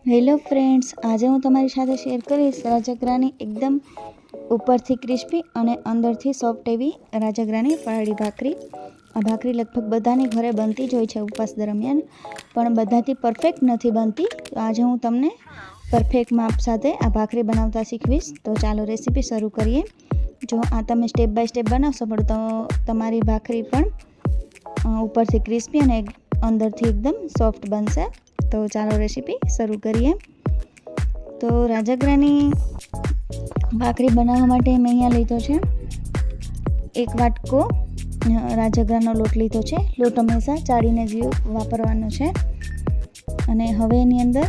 Hello friends, આજે હું તમારી સાથે શેર કરીશ રાજગરાની એકદમ ઉપરથી ક્રિસ્પી અને અંદરથી સોફ્ટ એવી રાજગરાની ફરાળી ભાખરી. આ ભાખરી લગભગ બધાની ઘરે બનતી જ હોય છે ઉપવાસ દરમિયાન, પણ બધાથી પરફેક્ટ નથી બનતી. તો આજે હું તમને પરફેક્ટ માપ સાથે આ ભાખરી બનાવતા શીખવીશ. તો ચાલો રેસીપી શરૂ કરીએ. જો આ તમે સ્ટેપ બાય સ્ટેપ બનાવશો પણ તો તમારી ભાખરી પણ ઉપરથી ક્રિસ્પી અને અંદરથી એકદમ સોફ્ટ બનશે. તો ચાલો રેસીપી શરૂ કરીએ. તો રાજગરાની ભાખરી બનાવવા માટે મેં અહીંયા લીધો છે 1 વાટકો રાજગરાનો લોટ લીધો છે. લોટ હંમેશા ચાળીને જ વાપરવાનો છે. અને હવે એની અંદર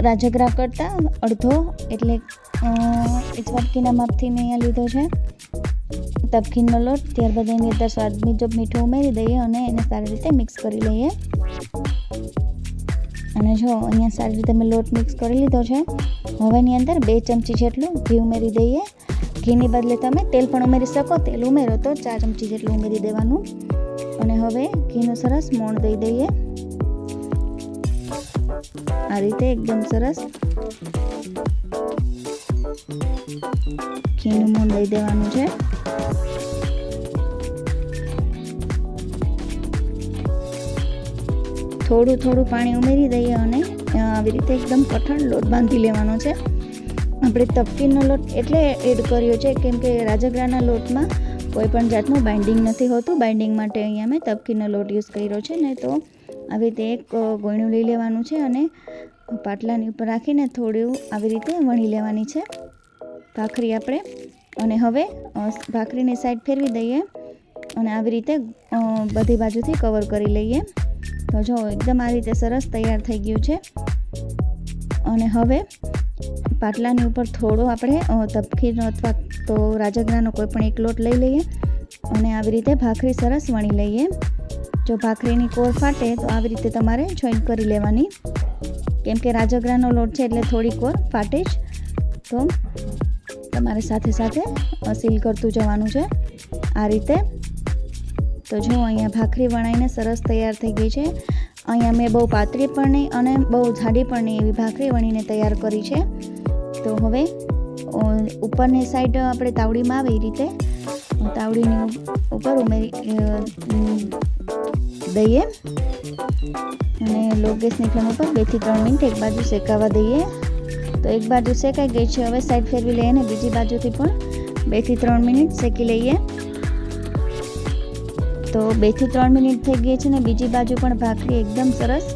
રાજગરા કરતાં અડધો એટલે 1 વાટકીના માપથી મેં અહીંયા લીધો છે તપકીનનો લોટ. ત્યારબાદ એની અંદર સ્વાદ મુજબ મીઠું ઉમેરી દઈએ અને એને સારી રીતે મિક્સ કરી લઈએ. અને જો અહીંયા સારી રીતે મેં લોટ મિક્સ કરી લીધો છે. હવે એની અંદર 2 ચમચી જેટલું ઘી ઉમેરી દઈએ. ઘીની બદલે તમે તેલ પણ ઉમેરી શકો. તેલ ઉમેરો તો 4 ચમચી જેટલું ઉમેરી દેવાનું. અને હવે ઘીનું સરસ મોણ દઈ દઈએ. આ રીતે એકદમ સરસ ઘીનું મોણ દઈ દેવાનું છે. થોડું થોડું પાણી ઉમેરી દઈએ અને આવી રીતે એકદમ કઠણ લોટ બાંધી લેવાનો છે. આપણે તપકીનનો લોટ એટલે એડ કર્યો છે કેમ કે રાજગરાના લોટમાં કોઈ પણ જાતનું બાઇન્ડિંગ નથી હોતું. બાઇન્ડિંગ માટે અહીંયા મેં તપકીનનો લોટ યુઝ કર્યો છે ને. તો આવી રીતે એક ગોયણું લઈ લેવાનું છે અને પાટલાની ઉપર રાખીને થોડું આવી રીતે વણી લેવાની છે ભાખરી આપણે. અને હવે ભાખરીની સાઈડ ફેરવી દઈએ અને આવી રીતે બધી બાજુથી કવર કરી લઈએ. તો જો એકદમ આ રીતે સરસ તૈયાર થઈ ગયું છે. અને હવે પાટલાની ઉપર થોડો આપણે તપકીનો અથવા તો રાજગરાનો કોઈ પણ એક લોટ લઈ લઈએ અને આવી રીતે ભાખરી સરસ વણી લઈએ. જો ભાખરીની કોર ફાટે તો આવી રીતે તમારે જોઈન્ટ કરી લેવાની કેમ કે રાજગરાનો લોટ છે એટલે થોડી કોર ફાટે જ. તો તમારે સાથે સાથે સીલ કરતું જવાનું છે આ રીતે. તો જો અહીંયા ભાખરી વણાઈને સરસ તૈયાર થઈ ગઈ છે. અહીંયા મેં બહુ પાતળી પણ નહીં અને બહુ જાડી પણ નહીં એવી ભાખરી વણીને તૈયાર કરી છે. તો હવે ઉપરની સાઈડ આપણે તાવડીમાં આવે એ રીતે તાવડીની ઉપર ઉમેરી દઈએ અને લો ગેસની ફ્લેમ ઉપર 2 થી 3 મિનિટ એક બાજુ શેકાવા દઈએ. તો એક બાજુ શેકાઈ ગઈ છે. હવે સાઈડ ફેરવી લઈએ અને બીજી બાજુથી પણ 2 થી 3 મિનિટ શેકી લઈએ. તો 2 થી 3 મિનિટ થઈ ગઈ છે ને બીજી બાજુ પણ ભાખરી એકદમ સરસ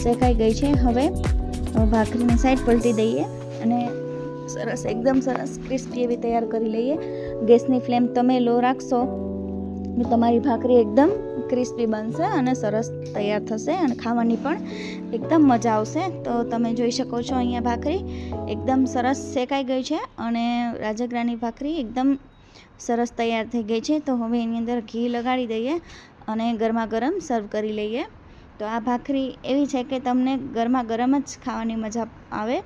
શેકાઈ ગઈ છે. હવે ભાખરીની સાઈડ પલટી દઈએ અને સરસ એકદમ સરસ ક્રિસ્પી એવી તૈયાર કરી લઈએ. ગેસની ફ્લેમ તમે લો રાખશો તો તમારી ભાખરી એકદમ ક્રિસ્પી બનશે અને સરસ તૈયાર થશે અને ખાવાની પણ એકદમ મજા આવશે. તો તમે જોઈ શકો છો અહીંયા ભાખરી એકદમ સરસ શેકાઈ ગઈ છે અને રાજગરાની ભાખરી એકદમ સરસ તૈયાર થઈ ગઈ છે. તો હવે એની અંદર ઘી લગાડી દઈએ અને ગરમા ગરમ સર્વ કરી લઈએ. તો આ ભાખરી એવી છે કે તમને ગરમા ગરમ જ ખાવાની મજા આવે.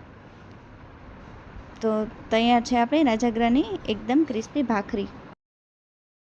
તો તૈયાર છે આપણી રાજગરાની એકદમ ક્રિસ્પી ભાખરી.